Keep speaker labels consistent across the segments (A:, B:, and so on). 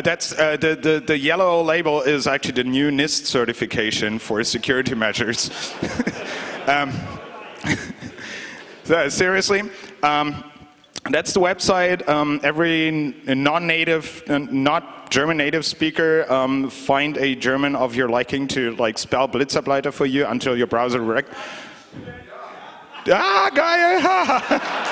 A: That's the yellow label is actually the new NIST certification for security measures. So, seriously, that's the website. Every non-native, not German native speaker, find a German of your liking to like spell Blitzableiter for you until your browser wrecked. Ah, guy!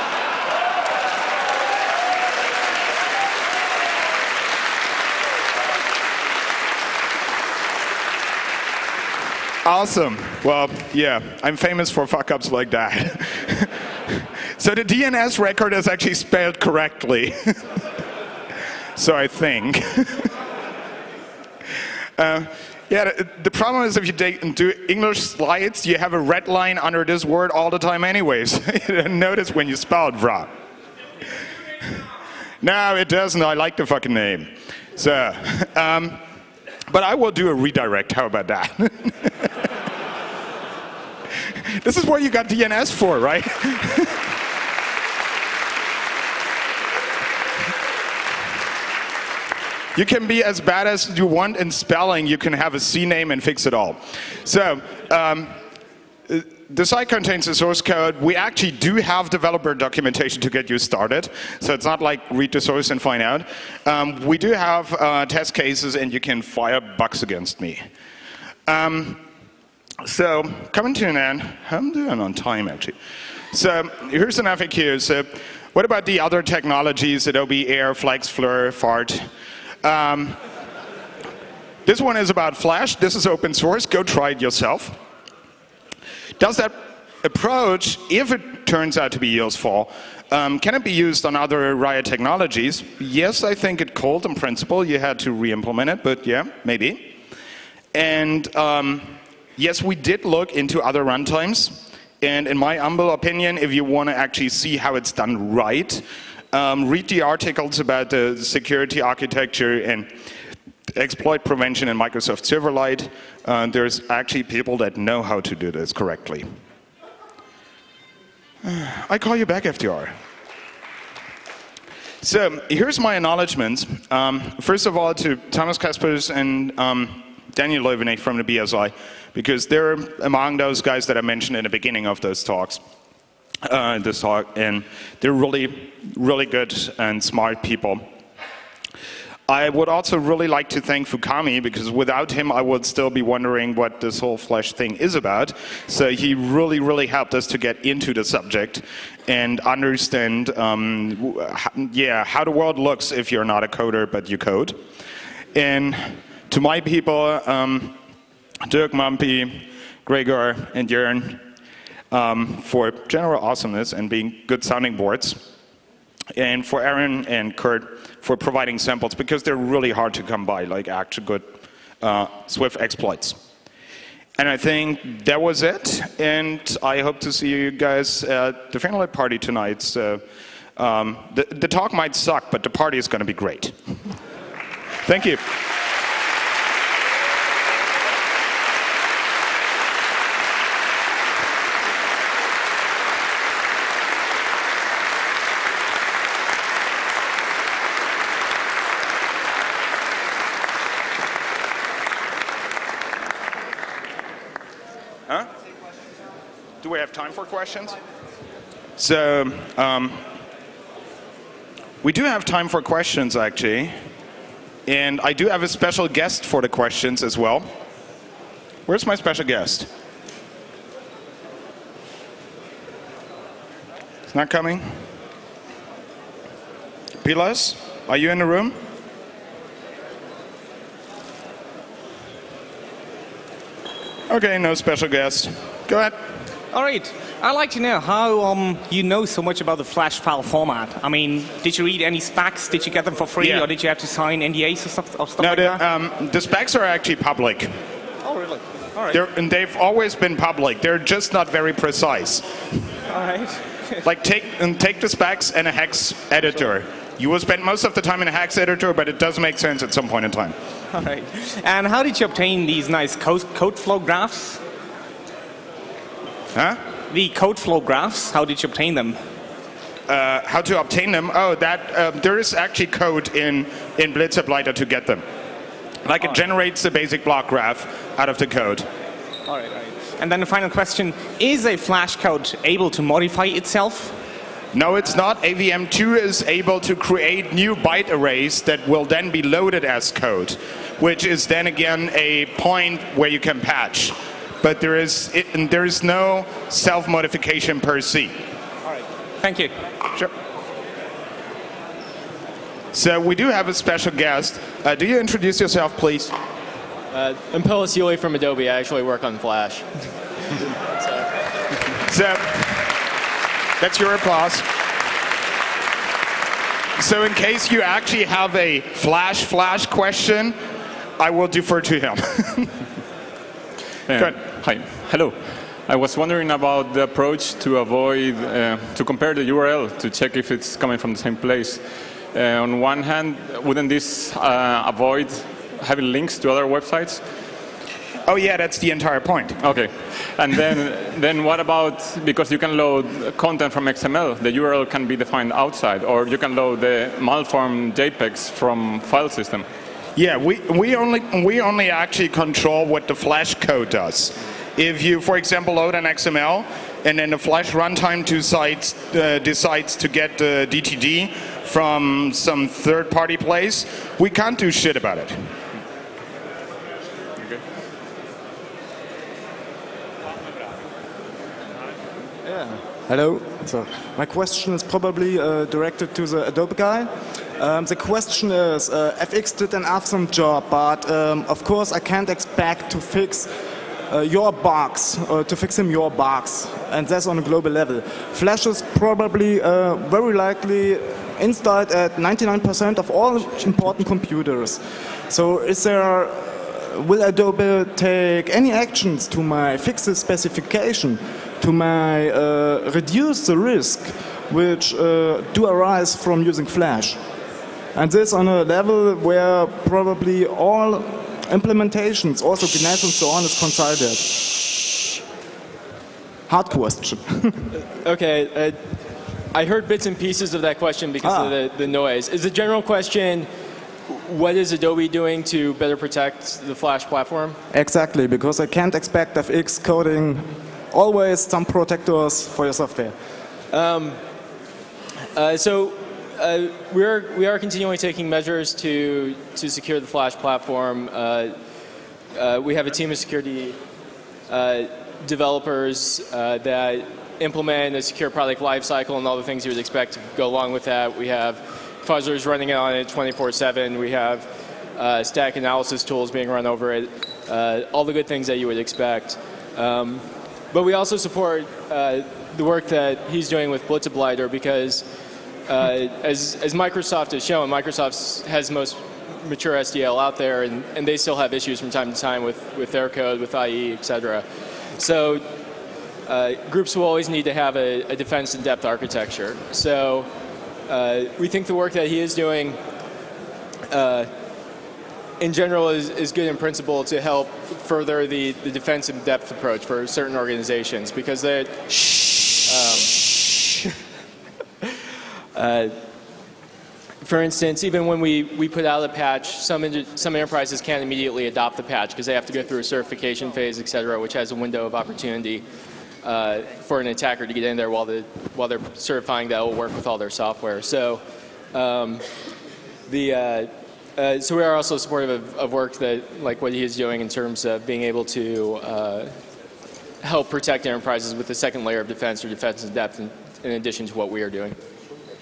A: Awesome. Well, yeah, I'm famous for fuck-ups like that. So the DNS record is actually spelled correctly. So I think. Yeah, the problem is if you do English slides, you have a red line under this word all the time anyways. You don't notice when you spell it wrong. No, it doesn't. I like the fucking name. So, but I will do a redirect. How about that? This is what you got DNS for, right? You can be as bad as you want in spelling. You can have a C name and fix it all. So the site contains the source code. We actually do have developer documentation to get you started. So it's not like read the source and find out. We do have test cases, and you can fire bugs against me. So coming to an end, I'm doing on time actually. So here's an FAQ. So what about the other technologies, Adobe Air, Flex, Fleur, Fart? This one is about Flash. This is open source. Go try it yourself. Does that approach, if it turns out to be useful, can it be used on other Riot technologies? Yes, I think it could in principle. You had to re-implement it, but yeah, maybe. And yes, we did look into other runtimes. And in my humble opinion, if you want to actually see how it's done right, read the articles about the security architecture and exploit prevention in Microsoft Silverlight. There's actually people that know how to do this correctly. I call you back, FDR. So here's my acknowledgements. First of all, to Thomas Kaspers and Daniel Löwenich from the BSI, because they're among those guys that I mentioned in the beginning of those talks. This talk, and they're really, really good and smart people. I would also really like to thank Fukami, because without him I would still be wondering what this whole Flash thing is about. So he really, really helped us to get into the subject and understand yeah, how the world looks if you're not a coder but you code. And to my people, Dirk, Mampi, Gregor, and Jörn, for general awesomeness and being good sounding boards, and for Aaron and Kurt for providing samples, because they're really hard to come by, like actual good Swift exploits. And I think that was it, and I hope to see you guys at the Phenoelit party tonight. So the talk might suck, but the party is going to be great. Thank you. Huh? Do we have time for questions? So, we do have time for questions, actually. And I do have a special guest for the questions as well. Where's my special guest? It's not coming? Pilas, are you in the room? Okay, no special guest. Go ahead.
B: All right. I'd like to know how you know so much about the Flash file format. I mean, did you read any specs? Did you get them for free, or did you have to sign NDAs or stuff like that?
A: The specs are actually public.
B: Oh, really? All right.
A: And they've always been public. They're just not very precise.
B: All right.
A: Like take the specs and a hex editor. You will spend most of the time in a hex editor, but it does make sense at some point in time.
B: All right. And how did you obtain these nice code flow graphs?
A: Huh?
B: The code flow graphs, how did you obtain them?
A: How to obtain them? Oh, there is actually code in Blitzableiter to get them. Like it generates the basic block graph out of the code.
B: All right, all right. And then the final question, is a Flash code able to modify itself?
A: No, it's not. AVM2 is able to create new byte arrays that will then be loaded as code, which is then again a point where you can patch. But there is no self-modification per se.
B: All right. Thank you.
A: Sure. So we do have a special guest. Do you introduce yourself, please?
C: I'm Pellis Yuli from Adobe. I actually work on Flash.
A: So that's your applause. So in case you actually have a Flash question, I will defer to him. Good.
D: Hi. Hello. I was wondering about the approach to avoid, to compare the URL to check if it's coming from the same place. On one hand, wouldn't this avoid having links to other websites?
A: Oh yeah, that's the entire point.
D: Okay. And then what about, because you can load content from XML, the URL can be defined outside, or you can load the malformed JPEGs from file system.
A: Yeah, we only actually control what the Flash code does. If you, for example, load an XML and then the Flash runtime decides to get the DTD from some third-party place, we can't do shit about it.
D: Okay.
E: Yeah. Hello. So my question is probably directed to the Adobe guy. The question is, FX did an awesome job, but of course I can't expect to fix your bugs, to fix him your bugs, and that's on a global level. Flash is probably very likely installed at 99% of all important computers. So will Adobe take any actions to my fixes specification, to my reduce the risk which do arise from using Flash? And this on a level where probably all implementations, also Ganesh and so on, is considered. Hard question.
C: Okay, I heard bits and pieces of that question because of the noise. Is the general question, what is Adobe doing to better protect the Flash platform?
E: Exactly, because I can't expect FX coding always some protectors for your software.
C: We are continually taking measures to secure the Flash platform. We have a team of security developers that implement a secure product lifecycle and all the things you would expect to go along with that. We have fuzzers running on it 24/7. We have static analysis tools being run over it. All the good things that you would expect. But we also support the work that he's doing with Blitzableiter because as Microsoft has shown, Microsoft has the most mature SDL out there, and they still have issues from time to time with their code, with IE, etc. So groups will always need to have a defense in depth architecture. So we think the work that he is doing in general is good in principle to help further the defense in depth approach for certain organizations because they for instance, even when we put out a patch, some enterprises can't immediately adopt the patch because they have to go through a certification phase, etc., which has a window of opportunity for an attacker to get in there while they're certifying that it will work with all their software. So, so we are also supportive of work that, like what he is doing in terms of being able to help protect enterprises with the second layer of defense or defense in depth in addition to what we are doing.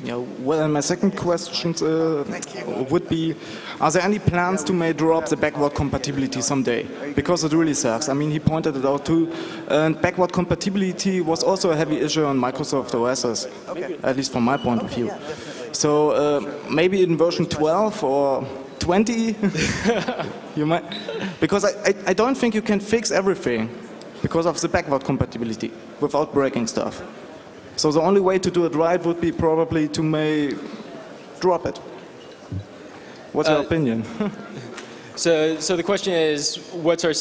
E: Yeah, well, my second question would be, are there any plans to may drop the backward compatibility someday? Because it really sucks. I mean, he pointed it out too. And backward compatibility was also a heavy issue on Microsoft OSs, at least from my point of view. So maybe in version 12 or 20, you might, because I don't think you can fix everything because of the backward compatibility without breaking stuff. So the only way to do it right would be probably to may drop it. What's your opinion?
C: So the question is, what's our